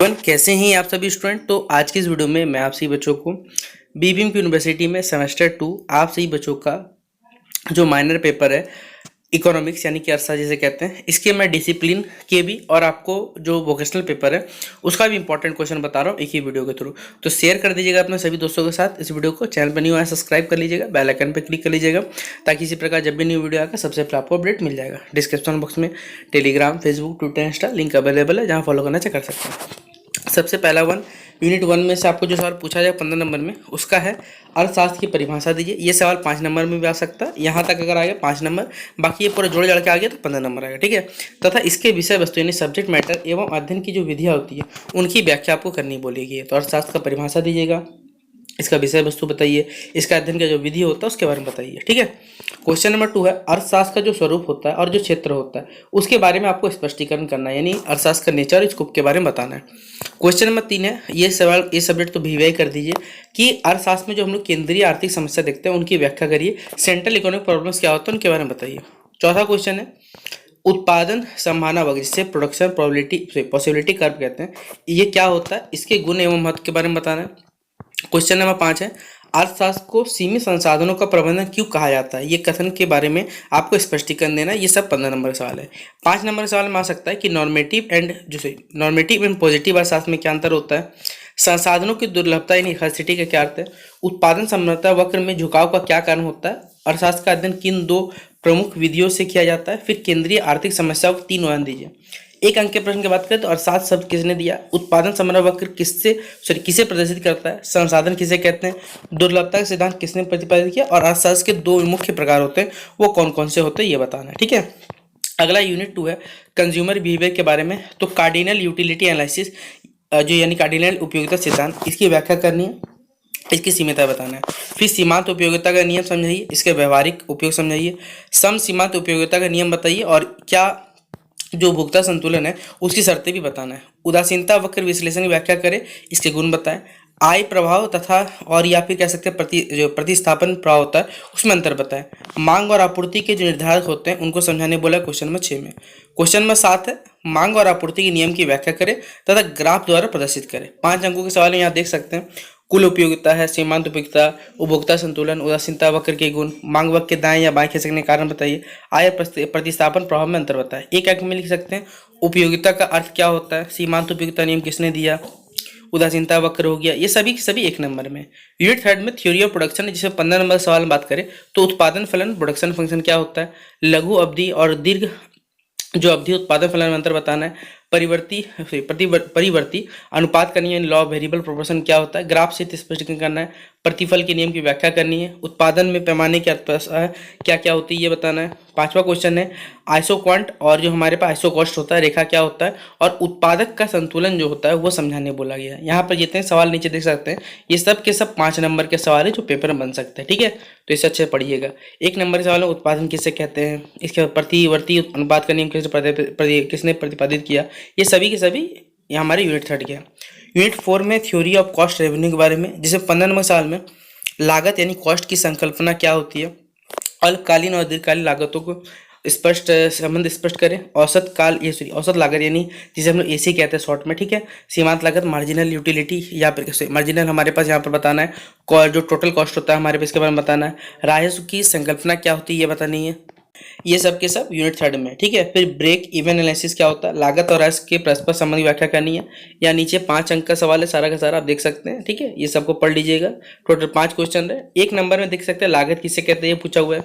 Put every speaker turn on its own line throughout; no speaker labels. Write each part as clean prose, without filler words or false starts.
कैसे हैं आप सभी स्टूडेंट। तो आज की इस वीडियो में मैं आप सभी बच्चों को बीबीएम की यूनिवर्सिटी में सेमेस्टर 2 आप सभी बच्चों का जो माइनर पेपर है इकोनॉमिक्स यानी कि अरसा जिसे कहते हैं, इसके मैं डिसिप्लिन के भी और आपको जो वोकेशनल पेपर है उसका भी इंपॉर्टेंट क्वेश्चन बता रहा हूँ एक ही वीडियो के थ्रू। तो शेयर कर दीजिएगा अपने सभी दोस्तों के साथ इस वीडियो को। चैनल पर नहीं हुआ है सब्सक्राइब कर लीजिएगा, बेल आइकन पर क्लिक कर लीजिएगा ताकि इसी प्रकार जब भी न्यू वीडियो आएगा सबसे पहले आपको अपडेट मिल जाएगा। डिस्क्रिप्शन बॉक्स में Telegram, Facebook, Twitter, Insta link available है, जहाँ फॉलो करना चाहिए कर सकते हैं। सबसे पहला यूनिट 1 में से आपको जो सवाल पूछा जाए 15 नंबर में उसका है अर्थशास्त्र की परिभाषा दीजिए। ये सवाल 5 नंबर में भी आ सकता है, यहाँ तक अगर आ गया 5 नंबर, बाकी ये पूरा जोड़ जड़ के आ गया तो 15 नंबर आएगा, ठीक है। तथा इसके विषय वस्तु यानी सब्जेक्ट मैटर एवं अध्ययन की जो विधियाँ होती है उनकी व्याख्या आपको करनी बोलेगी। तो अर्थशास्त्र का परिभाषा दीजिएगा, इसका विषय वस्तु बताइए, इसका अध्ययन का जो विधि होता है उसके बारे में बताइए, ठीक है। क्वेश्चन नंबर 2 है अर्थशास्त्र का जो स्वरूप होता है और जो क्षेत्र होता है उसके बारे में आपको स्पष्टीकरण करना है, यानी अर्थशास्त्र का नेचर स्कोप के बारे में बताना है। क्वेश्चन नंबर 3 है ये सवाल ये सब्जेक्ट तो वीवाई कर दीजिए कि अर्थशास्त्र में जो हम लोग केंद्रीय आर्थिक समस्या देखते हैं उनकी व्याख्या करिए, सेंट्रल इकोनॉमिक प्रॉब्लम्स क्या होता है उनके बारे में बताइए। चौथा क्वेश्चन है उत्पादन संभावना वक्र जिसे प्रोडक्शन प्रोबेबिलिटी पॉसिबिलिटी कर्व कहते हैं, ये क्या होता है, इसके गुण एवं महत्व के बारे में बताना है। क्वेश्चन नंबर 5 है अर्थशास्त्र को सीमित संसाधनों का प्रबंधन क्यों कहा जाता है, ये कथन के बारे में आपको स्पष्टीकरण देना है। ये सब 15 नंबर का सवाल है। 5 नंबर का सवाल में आ सकता है कि नॉर्मेटिव एंड पॉजिटिव अर्थशास्त्र में क्या अंतर होता है, संसाधनों की दुर्लभता यानी स्कार्सिटी का क्या अर्थ है, उत्पादन संभावना वक्र में झुकाव का क्या कारण होता है, अर्थशास्त्र का अध्ययन किन 2 प्रमुख विधियों से किया जाता है, फिर केंद्रीय आर्थिक समस्याओं को 3 उदाहरण दीजिए। एक अंक के प्रश्न की बात करें तो अर्थशास्त्र शब्द किसने दिया, उत्पादन संभावना वक्र किसे प्रदर्शित करता है, संसाधन किसे कहते हैं, दुर्लभता का सिद्धांत किसने प्रतिपादित किया और अर्थशास्त्र के 2 मुख्य प्रकार होते हैं वो कौन कौन से होते हैं ये बताना है, ठीक है। अगला यूनिट 2 है कंज्यूमर बिहेवियर के बारे में। तो कार्डिनल यूटिलिटी एनालिसिस जो यानी कार्डिनल उपयोगिता सिद्धांत, इसकी व्याख्या करनी है, इसकी सीमितता बताना है। फिर सीमांत उपयोगिता का नियम समझाइए, इसके व्यवहारिक उपयोग समझाइए, सम सीमांत उपयोगिता का नियम बताइए और क्या जो उपभोक्ता संतुलन है उसकी शर्तें भी बताना है। उदासीनता वक्र विश्लेषण की व्याख्या करें, इसके गुण बताएं, आय प्रभाव तथा और या फिर कह सकते हैं प्रतिस्थापन प्रभाव होता है उसमें अंतर बताएं, मांग और आपूर्ति के जो निर्धारक होते हैं उनको समझाने बोला क्वेश्चन नंबर 6 में। क्वेश्चन नंबर 7 है मांग और आपूर्ति के नियम की व्याख्या करें तथा ग्राफ द्वारा प्रदर्शित करें। 5 अंकों के सवाल यहाँ देख सकते हैं, कुल उपयोगिता है, सीमांत उपयोगिता, उपभोक्ता संतुलन, उदासीनता वक्र के गुण, मांग वक्र के दाएं या बाएं खिसकने के कारण बताइए, आय प्रतिस्थापन प्रभाव में अंतर बताएं। एक अंक में लिख सकते हैं उपयोगिता का अर्थ क्या होता है, सीमांत उपयोगिता नियम किसने दिया, उदासीनता वक्र हो गया, ये सभी के सभी 1 नंबर में। यूनिट 3 में थ्योरी ऑफ प्रोडक्शन है, जिसे 15 नंबर सवाल में बात करें तो उत्पादन फलन प्रोडक्शन फंक्शन क्या होता है, लघु अवधि और दीर्घ जो अवधि उत्पादन फलन में अंतर बताना है, परिवर्ती अनुपात का नियम लॉ ऑफ वेरिएबल प्रोपोर्शन क्या होता है, ग्राफ से स्पष्टीकरण करना है, प्रतिफल के नियम की व्याख्या करनी है, उत्पादन में पैमाने की अर्थव्यवस्था क्या क्या होती है ये बताना है। 5वां क्वेश्चन है आइसोक्वांट और जो हमारे पास आइसोकॉस्ट होता है रेखा क्या होता है और उत्पादक का संतुलन जो होता है वो समझाने बोला गया है। यहाँ पर जितने सवाल नीचे देख सकते हैं ये सब के सब 5 नंबर के सवाल है जो पेपर में बन सकते हैं, ठीक है। तो इसे अच्छे पढ़िएगा। 1 नंबर के सवाल में उत्पादन किसे कहते हैं, इसके प्रतिवर्ती अनुपात का नियम किसने प्रतिपादित किया, ये सभी के सभी ये हमारे यूनिट 3 के हैं। यूनिट 4 में थ्योरी ऑफ कॉस्ट रेवेन्यू के बारे में, जिसे 15 नंबर साल में लागत यानी कॉस्ट की संकल्पना क्या होती है, अल्पकालीन और दीर्घकालीन लागतों को संबंध स्पष्ट करें, औसत लागत यानी जिसे हम लोग एसी कहते हैं शॉर्ट में, ठीक है। सीमांत लागत, मार्जिनल यूटिलिटी या फिर मार्जिनल हमारे पास यहाँ पर बताना है, जो टोटल कॉस्ट होता है हमारे पास इसके बारे में बताना है, राजस्व की संकल्पना क्या होती है ये बतानी है। ये सब के सब यूनिट 3 में, ठीक है। फिर ब्रेक इवन एनालिसिस क्या होता है, लागत और राजस्व के परस्पर संबंध व्याख्या करनी है। या नीचे 5 अंक का सवाल है, सारा का सारा आप देख सकते हैं, ठीक है। ये सबको पढ़ लीजिएगा। टोटल 5 क्वेश्चन है। 1 नंबर में देख सकते हैं लागत किसे कहते हैं ये पूछा हुआ है।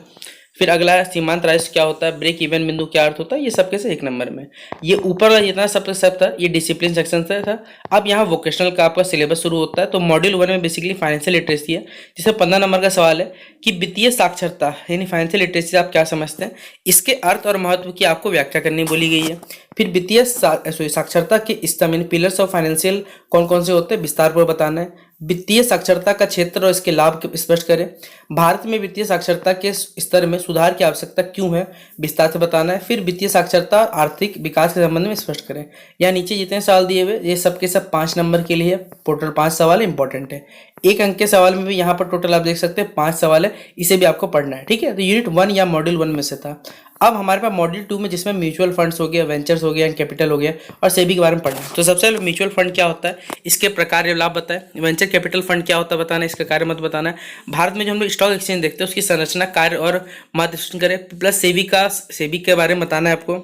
फिर अगला सीमांत राजस्व क्या होता है, ब्रेक इवन बिंदु क्या अर्थ होता है, ये सबके से 1 नंबर में। ये ऊपर वाला जितना सब था ये डिसिप्लिन सेक्शन से था। अब यहाँ वोकेशनल का आपका सिलेबस शुरू होता है। तो मॉड्यूल 1 में बेसिकली फाइनेंशियल लिटरेसी है, जिसमें 15 नंबर का सवाल है कि वित्तीय साक्षरता यानी फाइनेंशियल लिटरेसी आप क्या समझते हैं, इसके अर्थ और महत्व की आपको व्याख्या करनी बोली गई है। फिर वित्तीय साक्षरता के स्तंभ यानी पिलर्स ऑफ फाइनेंशियल कौन कौन से होते हैं विस्तार पर बताना है। वित्तीय साक्षरता का क्षेत्र और इसके लाभ स्पष्ट करें। भारत में वित्तीय साक्षरता के स्तर में सुधार की आवश्यकता क्यों है विस्तार से बताना है। फिर वित्तीय साक्षरता और आर्थिक विकास के संबंध में स्पष्ट करें। या नीचे जितने सवाल दिए हुए ये सब के सब 5 नंबर के लिए टोटल 5 सवाल इंपॉर्टेंट है। 1 अंक के सवाल में भी यहाँ पर टोटल आप देख सकते हैं 5 सवाल है, इसे भी आपको पढ़ना है, ठीक है। तो यूनिट 1 या मॉड्यूल 1 में से था। अब हमारे पास मॉड्यूल 2 में जिसमें म्यूचुअल फंड्स हो गया, वेंचर्स हो गया, कैपिटल हो गया और सेबी के बारे में पढ़ना है। तो सबसे पहले म्यूचुअल फंड क्या होता है, इसके प्रकार एवं लाभ बताएं। वेंचर कैपिटल फंड क्या होता है बताना है, इसका कार्य मत बताना है। भारत में जो हम लोग स्टॉक एक्सचेंज देखते हैं उसकी संरचना, कार्य और मार्गदर्शन करें। प्लस सेबी के बारे में बताना है आपको।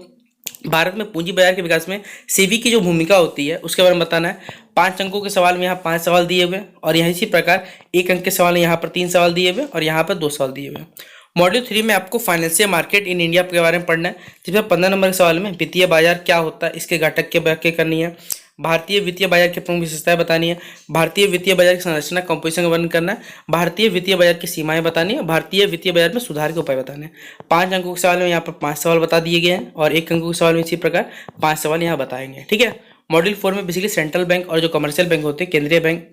भारत में पूंजी बाजार के विकास में सेबी की जो भूमिका होती है उसके बारे में बताना है। 5 अंकों के सवाल में यहाँ 5 सवाल दिए हुए और यहाँ इसी प्रकार 1 अंक के सवाल में यहाँ पर 3 सवाल दिए हुए और यहाँ पर 2 सवाल दिए हुए। मॉड्यूल 3 में आपको फाइनेंशियल मार्केट इन इंडिया के बारे में पढ़ना है, जिसमें 15 नंबर के सवाल में वित्तीय बाजार क्या होता है, इसके घटक की व्याख्या करनी है। भारतीय वित्तीय बाजार की प्रमुख विशेषताएं बतानी है। भारतीय वित्तीय बाजार की संरचना, कंपोजिशन का वर्णन करना है। भारतीय वित्तीय बाजार की सीमाएं बतानी है। भारतीय वित्तीय बाजार में सुधार के उपाय बताने हैं। 5 अंकों के सवाल में यहाँ पर 5 सवाल बता दिए गए हैं और 1 अंकों के सवाल में इसी प्रकार 5 सवाल यहाँ बताएंगे। ठीक है। मॉड्यूल 4 में बेसिकली सेंट्रल बैंक और जो कमर्शियल बैंक होते हैं, केंद्रीय बैंक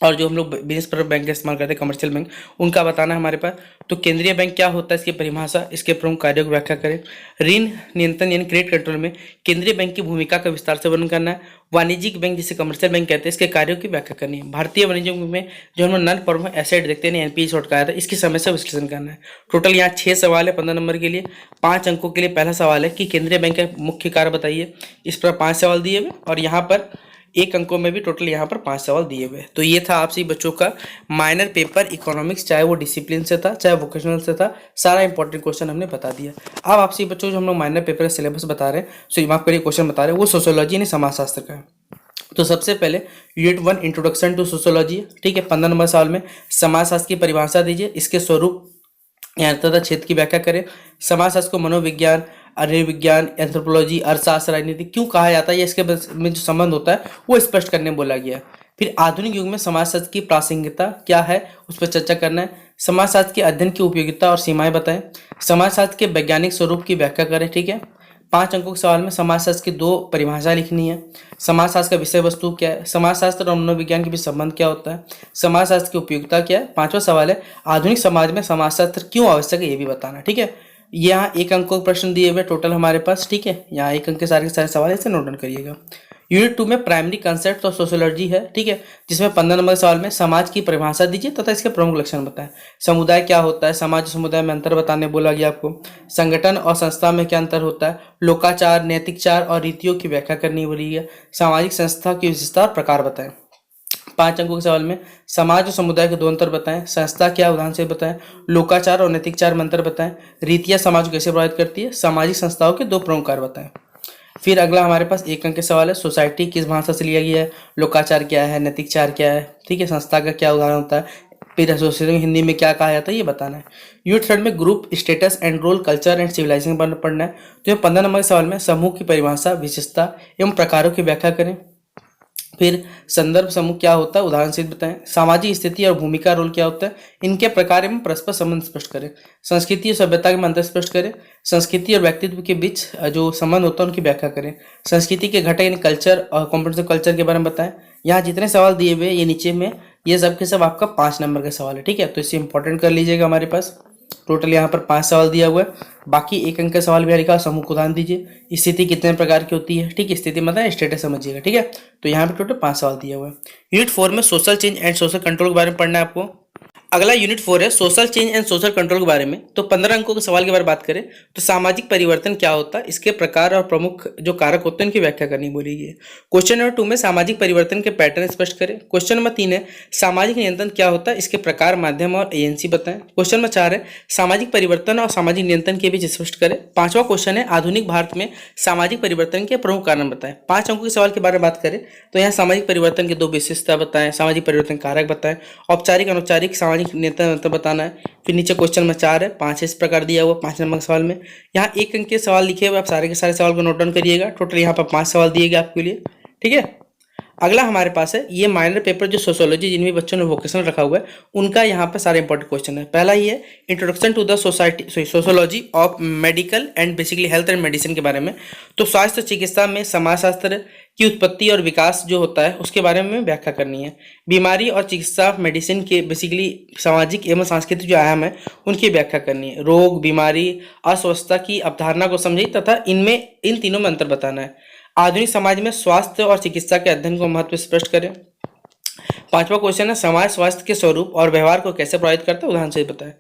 और जो हम लोग बिजनेस पर्पस बैंक का इस्तेमाल करते हैं, कमर्शियल बैंक, उनका बताना है हमारे पास। तो केंद्रीय बैंक क्या होता है, इसकी परिभाषा, इसके प्रमुख कार्यों की व्याख्या करें। ऋण नियंत्रण यानी क्रेडिट कंट्रोल में केंद्रीय बैंक की भूमिका का विस्तार से वर्णन करना है। वाणिज्यिक बैंक जिसे कमर्शियल बैंक कहते हैं, इसके कार्यों की व्याख्या करनी है। भारतीय वाणिज्य में जो हम नॉन परफॉर्मिंग एसेट देखते हैं, एनपीए शॉर्ट कहा था, इसकी समस्या विश्लेषण करना है। टोटल यहाँ 6 सवाल है 15 नंबर के लिए। 5 अंकों के लिए पहला सवाल है कि केंद्रीय बैंक का मुख्य कार्य बताइए, इस पर 5 सवाल दिए हुए और यहाँ पर 1 अंकों में भी टोटल यहाँ पर 5 सवाल दिए हुए। तो ये था आपसे बच्चों का माइनर पेपर इकोनॉमिक्स, चाहे वो डिसिप्लिन से था चाहे वोकेशनल से था, सारा इंपॉर्टेंट क्वेश्चन हमने बता दिया। अब आपसे बच्चों जो हम लोग माइनर पेपर का सिलेबस बता रहे हैं, सो माफ करिए क्वेश्चन बता रहे हैं, वो सोशियोलॉजी यानी समाजशास्त्र का है। तो सबसे पहले यूनिट 1 इंट्रोडक्शन टू सोशियोलॉजी, ठीक है। 15 नंबर सवाल में समाजशास्त्र की परिभाषा दीजिए, इसके स्वरूप यहाँ तथा क्षेत्र की व्याख्या करें। समाजशास्त्र को मनोविज्ञान, विज्ञान, एंथ्रोपोलॉजी, अर्थशास्त्र, राजनीति क्यों कहा जाता है, ये इसके में जो संबंध होता है वो स्पष्ट करने बोला गया। फिर आधुनिक युग में समाजशास्त्र की प्रासंगिकता क्या है, उस पर चर्चा करना है। समाजशास्त्र के अध्ययन की उपयोगिता और सीमाएं बताएं। समाजशास्त्र के वैज्ञानिक स्वरूप की व्याख्या करें, ठीक है। 5 अंकों के सवाल में समाजशास्त्र की 2 परिभाषा लिखनी है। समाजशास्त्र का विषय वस्तु क्या है, समाजशास्त्र और मनोविज्ञान के बीच संबंध क्या होता है, समाजशास्त्र की उपयोगिता क्या है। 5वां सवाल है आधुनिक समाज में समाजशास्त्र क्यों आवश्यक है, ये भी बताना, ठीक है। यहाँ 1 अंक का प्रश्न दिए हुए टोटल हमारे पास, ठीक है। यहाँ 1 अंक के सारे सवाल है, इसे नोट डाउन करिएगा। यूनिट 2 में प्राइमरी कंसेप्ट और सोशियोलॉजी है, ठीक है, जिसमें 15 नंबर सवाल में समाज की परिभाषा दीजिए तथा इसके प्रमुख लक्षण बताएं। समुदाय क्या होता है, समाज समुदाय में अंतर बताने बोला गया आपको। संगठन और संस्था में क्या अंतर होता है, लोकाचार, नैतिकचार और रीतियों की व्याख्या करनी बोली है। सामाजिक संस्था की विशेषता और प्रकार बताएं। 5 अंकों के सवाल में समाज और समुदाय के 2 अंतर बताएं। संस्था क्या, उदाहरण से बताएं। लोकाचार और नैतिकचार में अंतर बताएं। रीतियां समाज को कैसे प्रभावित करती है। सामाजिक संस्थाओं के 2 प्रमुख कार्य बताएं। फिर अगला हमारे पास 1 अंक के सवाल है सोसाइटी किस भाषा से लिया गया है, लोकाचार क्या है, नैतिकचार क्या है, ठीक है, संस्था का क्या उदाहरण होता है, फिर एसोसिएशन हिंदी में क्या कहा जाता है, ये बताना है। यूनिट 3 में group status and role, culture and civilisation पढ़ना है। तो 15 नंबर के सवाल में समूह की परिभाषा, विशेषता एवं प्रकारों की व्याख्या करें। फिर संदर्भ समूह क्या होता है, उदाहरण से बताएं। सामाजिक स्थिति और भूमिका रोल क्या होता है, इनके प्रकार एवं परस्पर संबंध स्पष्ट करें। संस्कृति और सभ्यता के अंतर स्पष्ट करें। संस्कृति और व्यक्तित्व के बीच जो संबंध होता है उनकी व्याख्या करें। संस्कृति के घटक यानी कल्चर और कॉम्प्रिहेंसिव कल्चर के बारे में बताएं। यहाँ जितने सवाल दिए हुए ये नीचे में, ये सब के सब आपका 5 नंबर का सवाल है, ठीक है। तो इसे इंपॉर्टेंट कर लीजिएगा। हमारे पास टोटल यहाँ पर 5 सवाल दिया हुआ है। बाकी 1 अंक का सवाल भी लिखा, समूह को उदाहरण दीजिए। स्थिति कितने प्रकार की होती है, ठीक है, स्थिति मतलब स्टेटस समझिएगा, ठीक है। तो यहाँ पे टोटल 5 सवाल दिया हुआ है। यूनिट 4 में social change and social control के बारे में पढ़ना है आपको। अगला यूनिट 4 है social change and social control के बारे में। तो 15 अंकों के सवाल के बारे में बात करें तो सामाजिक परिवर्तन क्या होता है, इसके प्रकार और प्रमुख जो कारक होते हैं उनकी व्याख्या करनी बोली गई है। क्वेश्चन नंबर 2 में सामाजिक परिवर्तन के पैटर्न स्पष्ट करें। क्वेश्चन नंबर 3 है सामाजिक नियंत्रण क्या होता है, इसके प्रकार, माध्यम और एजेंसी बताएं। क्वेश्चन नंबर 4 है सामाजिक परिवर्तन और सामाजिक नियंत्रण के बीच स्पष्ट करें। 5वां क्वेश्चन है आधुनिक भारत में सामाजिक परिवर्तन के प्रमुख कारण बताएं। 5 अंकों के सवाल के बारे में बात करें तो यहाँ सामाजिक परिवर्तन के 2 विशेषता बताएं, सामाजिक परिवर्तन कारक बताएं, औपचारिक अनौपचारिक सामाजिक नियंत्रण बताना है। फिर नीचे क्वेश्चन नंबर 4 है, 5 इस प्रकार दिया हुआ 5 नंबर के सवाल में। यहाँ 1 अंक के सवाल लिखे हुए, आप सारे के सारे सवाल को नोट डाउन करिएगा। टोटल यहाँ पर 5 सवाल दिए गए आपके लिए, ठीक है। अगला हमारे पास है ये माइनर पेपर जो सोशियोलॉजी जिन भी बच्चों ने वोकेशनल रखा हुआ है उनका यहाँ पर सारे इंपॉर्टेंट क्वेश्चन है। पहला ही है introduction to the sociology of medical and basically health and medicine के बारे में। तो स्वास्थ्य चिकित्सा में समाजशास्त्र की उत्पत्ति और विकास जो होता है उसके बारे में व्याख्या करनी है। बीमारी और चिकित्सा मेडिसिन के बेसिकली सामाजिक एवं सांस्कृतिक जो आयाम है उनकी व्याख्या करनी है। रोग, बीमारी, अस्वस्थता की अवधारणा को समझिए तथा इनमें इन तीनों में अंतर बताना है। आधुनिक समाज में स्वास्थ्य और चिकित्सा के अध्ययन को महत्व स्पष्ट करें। 5वां क्वेश्चन है समाज स्वास्थ्य के स्वरूप और व्यवहार को कैसे प्रभावित करता है, उदाहरण से बताएं।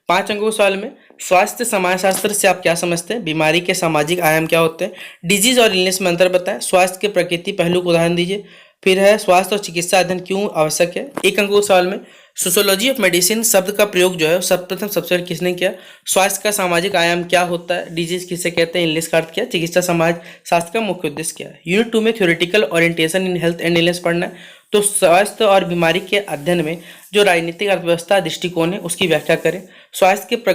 5 अंकों के सवाल में स्वास्थ्य समाजशास्त्र से आप क्या समझते हैं, बीमारी के सामाजिक आयाम क्या होते हैं, डिजीज और इलनेस में अंतर बताएं, स्वास्थ्य के प्रकृति पहलू को उदाहरण दीजिए, फिर है स्वास्थ्य और चिकित्सा अध्ययन क्यों आवश्यक है। 1 अंकों के सवाल में सोशियोलॉजी ऑफ मेडिसिन शब्द का प्रयोग जो है सर्वप्रथम सबसे पहले किसने किया, स्वास्थ्य का सामाजिक आयाम क्या होता है, डिजीज किसे कहते हैं, इलनेस का अर्थ क्या, चिकित्सा समाज शास्त्र का मुख्य उद्देश्य क्या है। यूनिट 2 में theoretical orientation in health and illness पढ़ना है। तो स्वास्थ्य और बीमारी के अध्ययन में जो राजनीतिक अर्थव्यवस्था दृष्टिकोण है उसकी व्याख्या करें, स्वास्थ्य के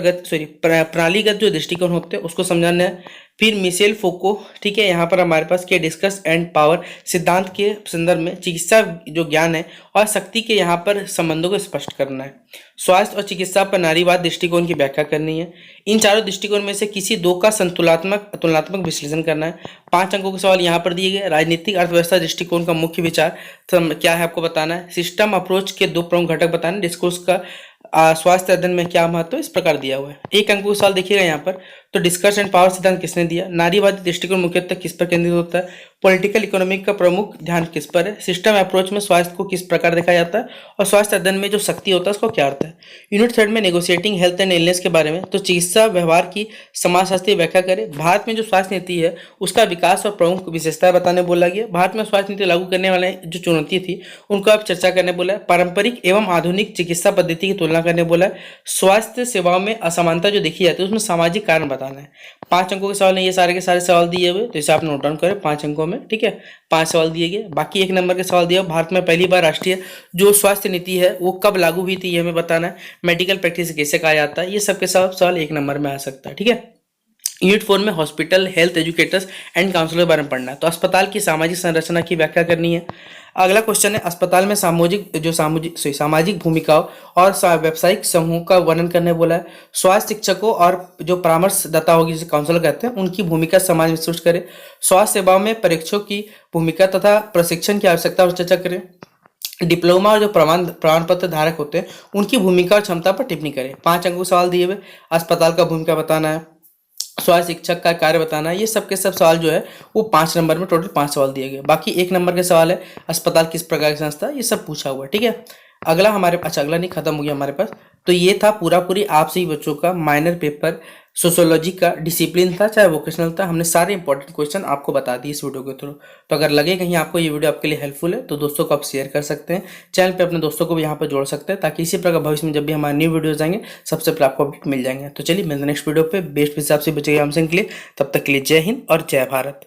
प्रणालीगत जो दृष्टिकोण होते हैं उसको समझाना है। फिर मिशेल फोको, ठीक है, यहाँ पर हमारे पास के डिस्कस एंड पावर सिद्धांत के संदर्भ में चिकित्सा जो ज्ञान है और शक्ति के यहाँ पर संबंधों को स्पष्ट करना है। स्वास्थ्य और चिकित्सा पर नारीवाद दृष्टिकोण की व्याख्या करनी है। इन चारों दृष्टिकोण में से किसी दो का तुलनात्मक विश्लेषण करना है। 5 अंकों के सवाल यहाँ पर दिए गए। राजनीतिक अर्थव्यवस्था दृष्टिकोण का मुख्य विचार क्या है आपको बताना है। सिस्टम अप्रोच के 2 प्रमुख घटक बताना है। डिस्कोर्स का स्वास्थ्य अध्ययन में क्या महत्व है, इस प्रकार दिया हुआ है। 1 अंक का सवाल देखिएगा यहाँ पर, तो डिस्कस एंड पावर सिद्धांत किसने दिया, नारीवादी दृष्टिकोण मुख्यतः किस पर केंद्रित होता है, पॉलिटिकल इकोनॉमिक का प्रमुख ध्यान किस पर है, सिस्टम अप्रोच में स्वास्थ्य को किस प्रकार देखा जाता है और स्वास्थ्य अध्ययन में जो शक्ति होता है उसको क्या अर्थ है। यूनिट 3 में नेगोशिएटिंग हेल्थ एंड इलनेस के बारे में, तो चिकित्सा व्यवहार की समाजशास्त्रीय व्याख्या करें। भारत में जो स्वास्थ्य नीति है उसका विकास और प्रमुख विशेषताएं बताने बोला गया। भारत में स्वास्थ्य नीति लागू करने वाले जो चुनौती थी उनको आप चर्चा करने बोला है। पारंपरिक एवं आधुनिक चिकित्सा पद्धति की तुलना करने बोला है। स्वास्थ्य सेवाओं में असमानता जो देखी जाती है उसमें सामाजिक कारण बताना है। 5 अंकों के सवाल है, ये सारे के सारे सवाल दिए हुए, तो इसे आप नोट डाउन करें 5 अंकों में, ठीक है। 5 सवाल दिए गए, बाकी 1 नंबर के सवाल दिया। भारत में पहली बार राष्ट्रीय जो स्वास्थ्य नीति है वो कब लागू हुई थी ये हमें बताना है। मेडिकल प्रैक्टिस कैसे कहा जाता है, ये सबके सब सवाल 1 नंबर में आ सकता है, ठीक है। यूनिट 4 में hospital health educators and counsellor के बारे में पढ़ना है। तो अस्पताल की सामाजिक संरचना की व्याख्या करनी है। अगला क्वेश्चन है, अस्पताल में सामाजिक भूमिकाओं और व्यावसायिक समूह का वर्णन करने बोला है। स्वास्थ्य शिक्षकों और जो परामर्शदाता होगी जिसे काउंसलर कहते हैं उनकी भूमिका समाज में विस्तृत करें। स्वास्थ्य सेवाओं में परीक्षकों की भूमिका तथा प्रशिक्षण की आवश्यकता पर चर्चा करें। डिप्लोमा और जो प्रमाण पत्र धारक होते हैं उनकी भूमिका और क्षमता पर टिप्पणी करें। 5 अंकों सवाल दिए हुए, अस्पताल का भूमिका बताना है, स्वास्थ्य शिक्षक का कार्य बताना है। ये सब के सब सवाल जो है वो 5 नंबर में टोटल 5 सवाल दिए गए। बाकी 1 नंबर के सवाल है अस्पताल किस प्रकार की संस्था, ये सब पूछा हुआ है, ठीक है। अगला हमारे पास, अगला नहीं, खत्म हो गया हमारे पास। तो ये था पूरी आप सभी बच्चों का माइनर पेपर सोशियोलॉजी का, डिसिप्लिन था चाहे वोकेशनल था, हमने सारे इंपॉर्टेंट क्वेश्चन आपको बता दिए इस वीडियो के थ्रू। तो अगर लगे कहीं आपको ये वीडियो आपके लिए हेल्पफुल है तो दोस्तों को आप शेयर कर सकते हैं, चैनल पे अपने दोस्तों को भी यहाँ पर जोड़ सकते हैं ताकि इसी प्रकार भविष्य में जब भी हमारे न्यू वीडियोज आएंगे सबसे पहले आपको अपडेट मिल जाएंगे। तो चलिए मिलते हैं नेक्स्ट वीडियो पे। बेस्ट विचार से बचेगा हमसे के लिए, तब तक के लिए जय हिंद और जय भारत।